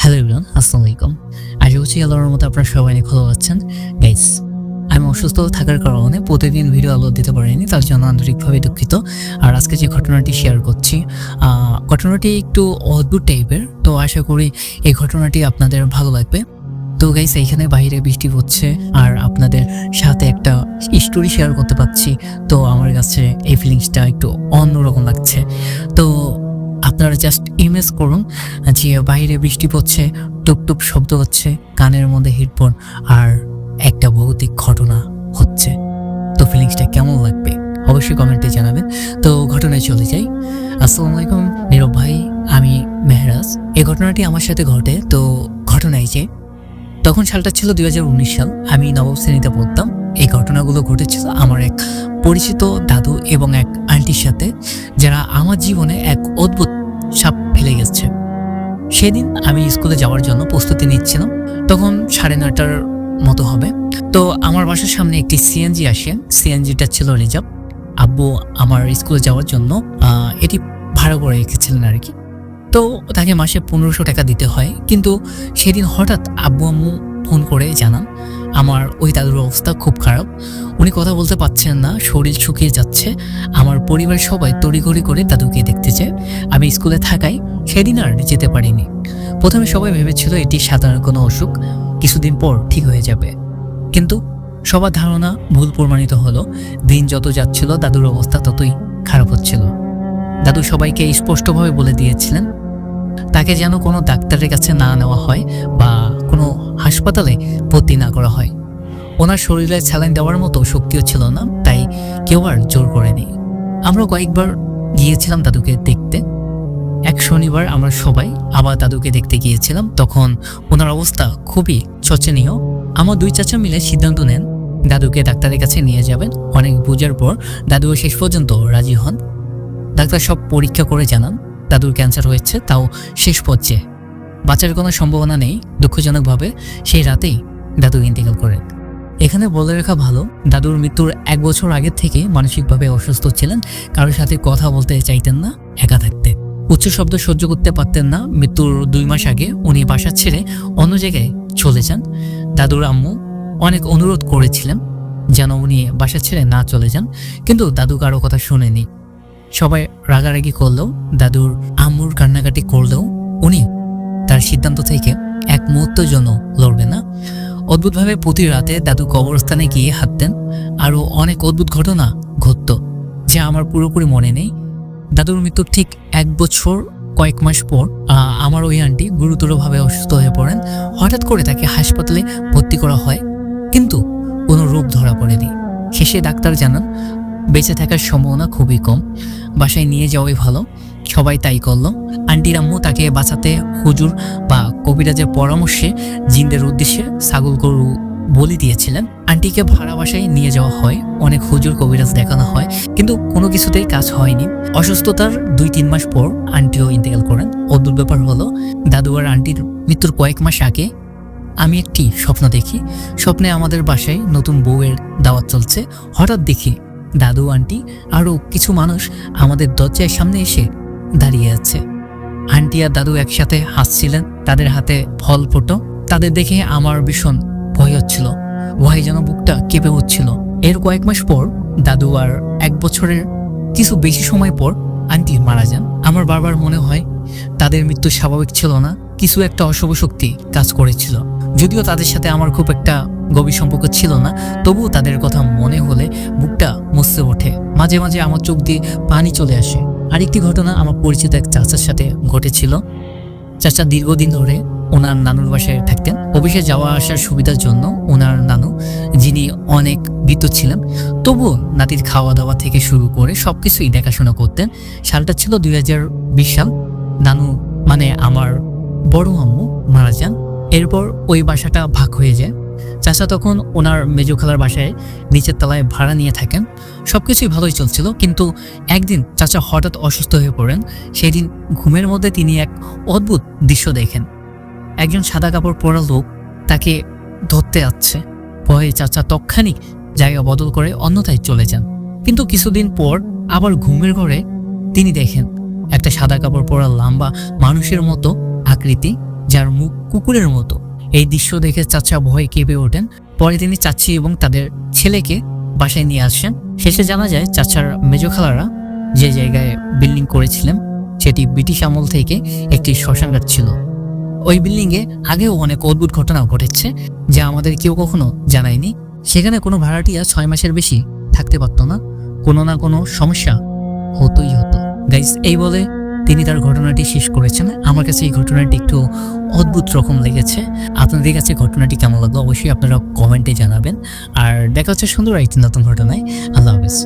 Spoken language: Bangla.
হ্যালো এভরিওয়ান, আসসালামু আলাইকুম। আশা করছি আল্লাহর মতো আপনারা সবাই অনেক ভালো আছেন। গাইস, আমি অসুস্থ থাকার কারণে প্রতিদিন ভিডিও আপলোড দিতে পারিনি, তার জন্য আন্তরিকভাবে দুঃখিত। আর আজকে যে ঘটনাটি শেয়ার করছি, ঘটনাটি একটু অদ্ভুত টাইপের, তো আশা করি এই ঘটনাটি আপনাদের ভালো লাগবে। তো গাইস, এইখানে বাইরে বৃষ্টি হচ্ছে আর আপনাদের সাথে একটা স্টোরি শেয়ার করতে পারছি, তো আমার কাছে এই ফিলিংসটা একটু অন্যরকম লাগছে। তো আপনারা জাস্ট ইমেজ করুন যে বাইরে বৃষ্টি পড়ছে, টুপটুপ শব্দ হচ্ছে, কানের মধ্যে হেডফোন, আর একটা ভৌতিক ঘটনা হচ্ছে। তো ফিলিংসটা কেমন লাগবে অবশ্যই কমেন্টে জানাবেন। তো ঘটনায় চলে যাই। আসসালামু আলাইকুম নীরব ভাই, আমি মেহরাজ। এই ঘটনাটি আমার সাথে ঘটে। তো ঘটনায় যে তখন সালটা ছিল 2019 সাল, আমি নবম শ্রেণীতে পড়তাম। এই ঘটনাগুলো ঘটেছিল আমার এক পরিচিত দাদু এবং এক আন্টির সাথে, যারা আমার জীবনে এক অদ্ভুত ছাপ ফেলে গেছে। সেদিন আমি স্কুলে যাওয়ার জন্য প্রস্তুতি নিচ্ছিলাম। তখন 9:30টার মতো হবে। তো আমার বাসার সামনে একটি সিএনজি আসে। সিএনজিটা ছিল রিজার্ভ। আব্বু আমার স্কুলে যাওয়ার জন্য এটি ভাড়া করে রেখেছিলেন আর কি। তো তাকে মাসে 1500 টাকা দিতে হয়। কিন্তু সেদিন হঠাৎ আব্বু আম্মু ফোন করে জানান আমার ওই দাদুর অবস্থা খুব খারাপ। উনি কথা বলতে পারছেন না, শরীর শুকিয়ে যাচ্ছে। আমার পরিবারের সবাই তড়িঘড়ি করে দাদুকে দেখতে চায়। আমি স্কুলে থাকায় সেদিন আর যেতে পারিনি। প্রথমে সবাই ভেবেছিল এটি সাধারণ কোনো অসুখ, কিছুদিন পর ঠিক হয়ে যাবে। কিন্তু সবার ধারণা ভুল প্রমাণিত হলো। দিন যত যাচ্ছিল দাদুর অবস্থা ততই খারাপ হচ্ছিল। দাদু সবাইকে স্পষ্টভাবে বলে দিয়েছিলেন তাকে যেন কোনো ডাক্তারের কাছে না নেওয়া হয় বা কোনো হাসপাতালে ভর্তি না করা হয়। ওনার শরীরে স্যালাইন দেওয়ার মতো শক্তিও ছিল না, তাই কেউ আর জোর করেনি। আমরা কয়েকবার গিয়েছিলাম দাদুকে দেখতে। এক শনিবার আমরা সবাই আবার দাদুকে দেখতে গিয়েছিলাম। তখন ওনার অবস্থা খুবই শোচনীয়। আমার দুই চাচা মিলে সিদ্ধান্ত নেন দাদুকে ডাক্তারের কাছে নিয়ে যাবেন। অনেক বোঝার পর দাদুও শেষ পর্যন্ত রাজি হন। ডাক্তার সব পরীক্ষা করে জানান দাদুর ক্যান্সার হয়েছে, তাও শেষ পর্যায়ে। বাঁচার কোনো সম্ভাবনা নেই। দুঃখজনকভাবে সেই রাতেই দাদু ইন্তেকাল করেন। এখানে বলে রাখা ভালো, দাদুর মৃত্যুর 1 বছর আগে থেকে মানসিকভাবে অসুস্থ ছিলেন। কারোর সাথে কথা বলতে চাইতেন না, একা থাকতেন, উচ্চ শব্দ সহ্য করতে পারতেন না। মৃত্যুর 2 মাস আগে উনি বাসা ছেড়ে অন্য জায়গায় চলে যান। দাদুর আম্মু অনেক অনুরোধ করেছিলেন যেন উনি বাসা ছেড়ে না চলে যান, কিন্তু দাদু কারো কথা শুনেনি। সবাই রাগারাগি করলেও, দাদুর আম্মুর কান্নাকাটি করলেও উনি তার সিদ্ধান্ত থেকে এক মুহূর্তের জন্য লড়বে না। অদ্ভুতভাবে প্রতি রাতে দাদু কবরস্থানে গিয়ে হাঁটতেন। আরও অনেক অদ্ভুত ঘটনা ঘটত যা আমার পুরোপুরি মনে নেই। দাদুর মৃত্যুর ঠিক 1 বছর কয়েক মাস পর আমার ওই আন্টি গুরুতরভাবে অসুস্থ হয়ে পড়েন। হঠাৎ করে তাকে হাসপাতালে ভর্তি করা হয়, কিন্তু কোনো রোগ ধরা পড়েনি। শেষে ডাক্তার জানান বেঁচে থাকার সম্ভাবনা খুবই কম, বাসায় নিয়ে যাওয়াই ভালো। সবাই তাই করল। আন্টির আম্মু তাকে বাঁচাতে হুজুর বা কবিরাজের পরামর্শে জিনদের উদ্দেশ্যে ছাগল গরু বলি দিয়েছিলেন। আন্টিকে ভাড়া বাসায় নিয়ে যাওয়া হয়, অনেক হুজুর কবিরাজ দেখানো হয়, কিন্তু কোনো কিছুতেই কাজ হয়নি। অসুস্থতার 2-3 মাস পর আন্টিও ইন্তেকাল করেন। অদ্ভুত ব্যাপার হলো, দাদু আর আন্টির মৃত্যুর কয়েক মাস আগে আমি একটি স্বপ্ন দেখি। স্বপ্নে আমাদের বাসায় নতুন বউয়ের দাওয়াত চলছে। হঠাৎ দেখি দাদু, আন্টি আরও কিছু মানুষ আমাদের দরজার সামনে এসে দাঁড়িয়ে আছে। আন্টি আর দাদু একসাথে হাসছিলেন, তাদের হাতে ফল ফোটো। তাদের দেখে আমার ভীষণ ভয় হচ্ছিল, ভয় যেন বুকটা কেঁপে উঠছিল। এর কয়েক মাস পর দাদু আর 1 বছরের কিছু বেশি সময় পর আন্টি মারা যান। আমার বারবার মনে হয় তাদের মৃত্যু স্বাভাবিক ছিল না, কিছু একটা অশুভ শক্তি কাজ করেছিল। যদিও তাদের সাথে আমার খুব একটা গভীর সম্পর্ক ছিল না, তবুও তাদের কথা মনে হলে বুকটা মুছতে ওঠে। মাঝে মাঝে আমার চোখ দিয়ে পানি চলে আসে। আরেকটি ঘটনা আমার পরিচিত এক চাচার সাথে ঘটেছিল। চাচা দীর্ঘদিন ধরে ওনার নানুর বাসায় থাকতেন। অফিসে যাওয়া আসার সুবিধার জন্য ওনার নানু, যিনি অনেক বৃদ্ধ ছিলেন, তবুও নাতির খাওয়া দাওয়া থেকে শুরু করে সবকিছুই দেখাশোনা করতেন। সালটা ছিল 2020 সাল। নানু মানে আমার বড় আম্মু মারা যান। এরপর ওই বাসাটা ভাগ হয়ে যায়। চাচা তখন ওনার মেজো খালার বাসায় নিচের তলায় ভাড়া নিয়ে থাকেন। সবকিছুই ভালোই চলছিল, কিন্তু একদিন চাচা হঠাৎ অসুস্থ হয়ে পড়েন। সেদিন ঘুমের মধ্যে তিনি এক অদ্ভুত দৃশ্য দেখেন। একজন সাদা কাপড় পরা লোক তাকে ধরতে আসছে। ভয়ে চাচা তৎক্ষণিক জায়গা বদল করে অন্যথায় চলে যান। কিন্তু কিছুদিন পর আবার ঘুমের ঘরে তিনি দেখেন একটা সাদা কাপড় পরা লম্বা মানুষের মতো আকৃতি যার মুখ কুকুরের মতো। এই দৃশ্য দেখে চাচা ভয়ে কেঁপে ওঠেন। পরে তিনি চাচি এবং তাদের ছেলেকে বাসায় নিয়ে আসেন। শেষে জানা যায় চাচার মেজো খালারা যে জায়গায় বিল্ডিং করেছিলেন সেটি ব্রিটিশ আমল থেকে একটি শ্মশানঘাট ছিল। ওই বিল্ডিংয়ে আগেও অনেক অদ্ভুত ঘটনা ঘটেছে যা আমাদের কেউ কখনো জানায়নি। সেখানে কোনো ভাড়াটিয়া 6 মাসের বেশি থাকতে পারতো না, কোনো না কোনো সমস্যা হতোই হতো। গাইস, এই বলে তিনি তার ঘটনাটি শেষ করেছেন। আমার কাছে এই ঘটনাটি একটু অদ্ভুত রকম লেগেছে। আপনাদের কাছে ঘটনাটি কেমন লাগলো অবশ্যই আপনারা কমেন্টে জানাবেন। আর দেখা হচ্ছে সুন্দর একটি নতুন ঘটনায়। আল্লাহ হাফেজ।